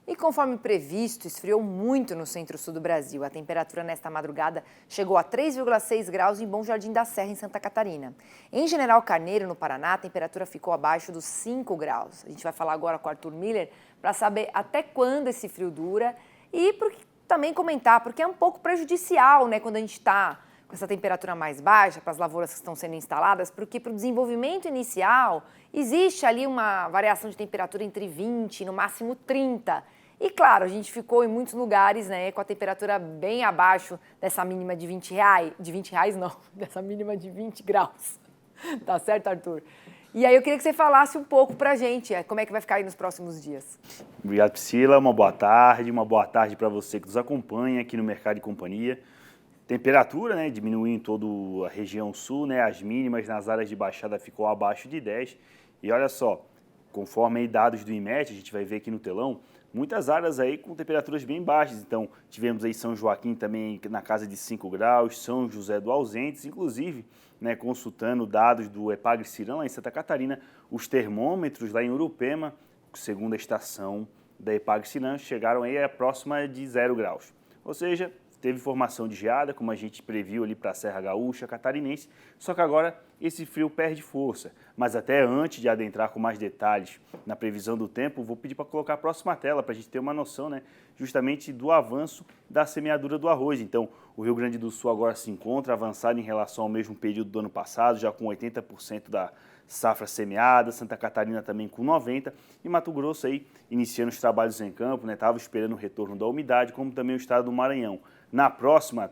E conforme previsto, esfriou muito no centro-sul do Brasil. A temperatura nesta madrugada chegou a 3,6 graus em Bom Jardim da Serra, em Santa Catarina. Em General Carneiro, no Paraná, a temperatura ficou abaixo dos 5 graus. A gente vai falar agora com o Arthur Miller para saber até quando esse frio dura e também comentar, porque é um pouco prejudicial, né, quando a gente está com essa temperatura mais baixa para as lavouras que estão sendo instaladas, porque para o desenvolvimento inicial existe ali uma variação de temperatura entre 20 e no máximo 30. E claro, a gente ficou em muitos lugares, né, com a temperatura bem abaixo dessa mínima de 20 reais, dessa mínima de 20 graus. Tá certo, Arthur? E aí eu queria que você falasse um pouco pra gente, como é que vai ficar aí nos próximos dias. Obrigado, Priscila. Uma boa tarde para você que nos acompanha aqui no Mercado e Companhia. Temperatura, né, diminuiu em toda a região sul, né, as mínimas nas áreas de baixada ficou abaixo de 10. E olha só, conforme aí dados do IMET, a gente vai ver aqui no telão, muitas áreas aí com temperaturas bem baixas. Então, tivemos aí São Joaquim também na casa de 5 graus, São José do Ausentes, inclusive, né, consultando dados do Epagre-Cirão, lá em Santa Catarina, os termômetros lá em Urupema, segundo a estação da Epagre-Cirão, chegaram aí a próxima de 0 graus. Ou seja, teve formação de geada, como a gente previu ali para a Serra Gaúcha, Catarinense, só que agora esse frio perde força. Mas até antes de adentrar com mais detalhes na previsão do tempo, vou pedir para colocar a próxima tela para a gente ter uma noção, né, justamente do avanço da semeadura do arroz. Então, o Rio Grande do Sul agora se encontra avançado em relação ao mesmo período do ano passado, já com 80% da safra semeada, Santa Catarina também com 90%, e Mato Grosso aí iniciando os trabalhos em campo, né, estava esperando o retorno da umidade, como também o estado do Maranhão. Na próxima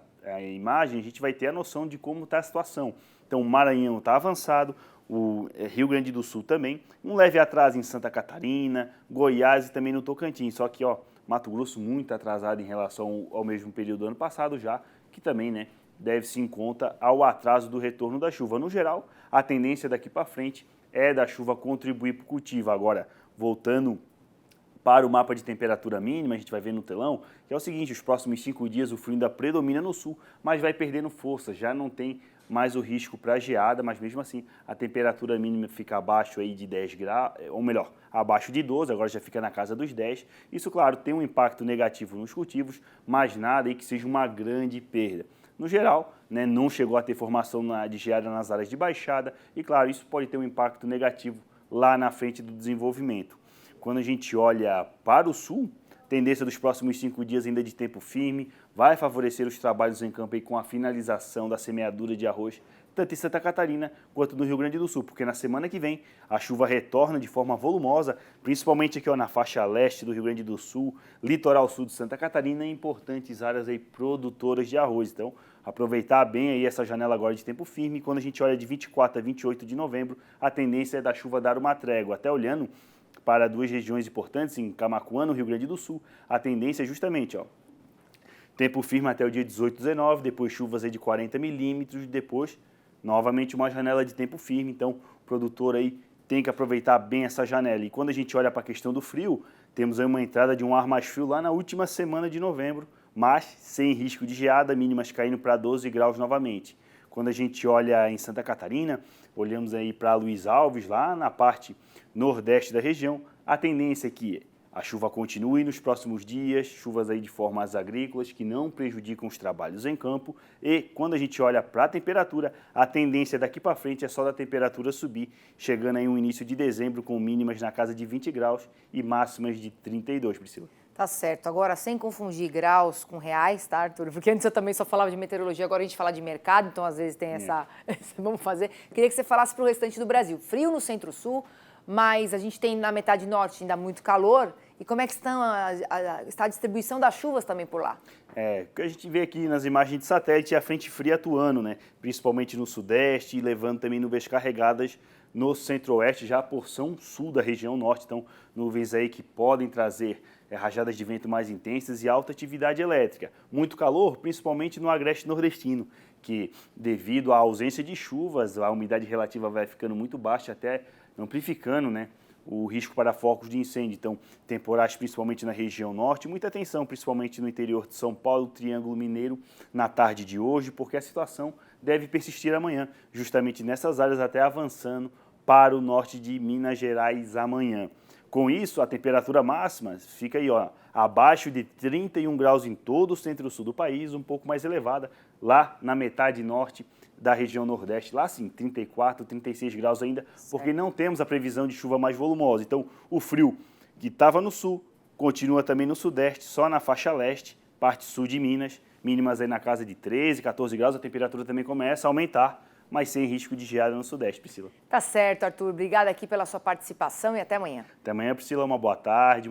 imagem, a gente vai ter a noção de como está a situação. Então, o Maranhão está avançado, o Rio Grande do Sul também, um leve atraso em Santa Catarina, Goiás e também no Tocantins. Só que, Mato Grosso muito atrasado em relação ao mesmo período do ano passado já, que também, né, deve-se em conta ao atraso do retorno da chuva. No geral, a tendência daqui para frente é da chuva contribuir para o cultivo. Agora, voltando para o mapa de temperatura mínima, a gente vai ver no telão, que é o seguinte, os próximos 5 dias o frio ainda predomina no sul, mas vai perdendo força, já não tem mais o risco para geada, mas mesmo assim a temperatura mínima fica abaixo aí de 10 graus, ou melhor, abaixo de 12, agora já fica na casa dos 10. Isso, claro, tem um impacto negativo nos cultivos, mas nada aí que seja uma grande perda. No geral, né, não chegou a ter formação de geada nas áreas de baixada e, claro, isso pode ter um impacto negativo lá na frente do desenvolvimento. Quando a gente olha para o sul, tendência dos próximos 5 dias ainda de tempo firme, vai favorecer os trabalhos em campo aí com a finalização da semeadura de arroz, tanto em Santa Catarina quanto no Rio Grande do Sul, porque na semana que vem a chuva retorna de forma volumosa, principalmente aqui na faixa leste do Rio Grande do Sul, litoral sul de Santa Catarina e importantes áreas aí produtoras de arroz. Então, aproveitar bem aí essa janela agora de tempo firme. Quando a gente olha de 24 a 28 de novembro, a tendência é da chuva dar uma trégua. Até olhando para 2 regiões importantes, em Camaquã, no Rio Grande do Sul, a tendência é justamente, tempo firme até o dia 18, 19, depois chuvas aí de 40 milímetros, depois novamente uma janela de tempo firme. Então, o produtor aí tem que aproveitar bem essa janela. E quando a gente olha para a questão do frio, temos aí uma entrada de um ar mais frio lá na última semana de novembro, mas sem risco de geada, mínimas caindo para 12 graus novamente. Quando a gente olha em Santa Catarina, olhamos aí para Luiz Alves, lá na parte nordeste da região, a tendência é que a chuva continue nos próximos dias, chuvas aí de formas agrícolas que não prejudicam os trabalhos em campo. E quando a gente olha para a temperatura, a tendência daqui para frente é só da temperatura subir, chegando aí um início de dezembro com mínimas na casa de 20 graus e máximas de 32, Priscila. Tá certo. Agora, sem confundir graus com reais, tá, Arthur? Porque antes eu também só falava de meteorologia, agora a gente fala de mercado, então às vezes tem essa... Vamos fazer. Queria que você falasse para o restante do Brasil. Frio no centro-sul, mas a gente tem na metade norte ainda muito calor. E como é que está a distribuição das chuvas também por lá? O que a gente vê aqui nas imagens de satélite é a frente fria atuando, né? Principalmente no sudeste e levando também nuvens carregadas no centro-oeste, já a porção sul da região norte. Então, nuvens aí que podem trazer rajadas de vento mais intensas e alta atividade elétrica. Muito calor, principalmente no agreste nordestino, que devido à ausência de chuvas, a umidade relativa vai ficando muito baixa, até amplificando, né, o risco para focos de incêndio. Então, temporais principalmente na região norte, muita atenção principalmente no interior de São Paulo, Triângulo Mineiro, na tarde de hoje, porque a situação deve persistir amanhã, justamente nessas áreas até avançando para o norte de Minas Gerais amanhã. Com isso, a temperatura máxima fica aí, ó, abaixo de 31 graus em todo o centro-sul do país, um pouco mais elevada lá na metade norte da região nordeste, lá sim, 34, 36 graus ainda, porque não temos a previsão de chuva mais volumosa. Então, o frio que estava no sul continua também no sudeste, só na faixa leste, parte sul de Minas, mínimas aí na casa de 13, 14 graus, a temperatura também começa a aumentar, mas sem risco de geada no sudeste, Priscila. Tá certo, Arthur. Obrigada aqui pela sua participação e até amanhã. Até amanhã, Priscila. Uma boa tarde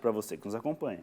para você que nos acompanha.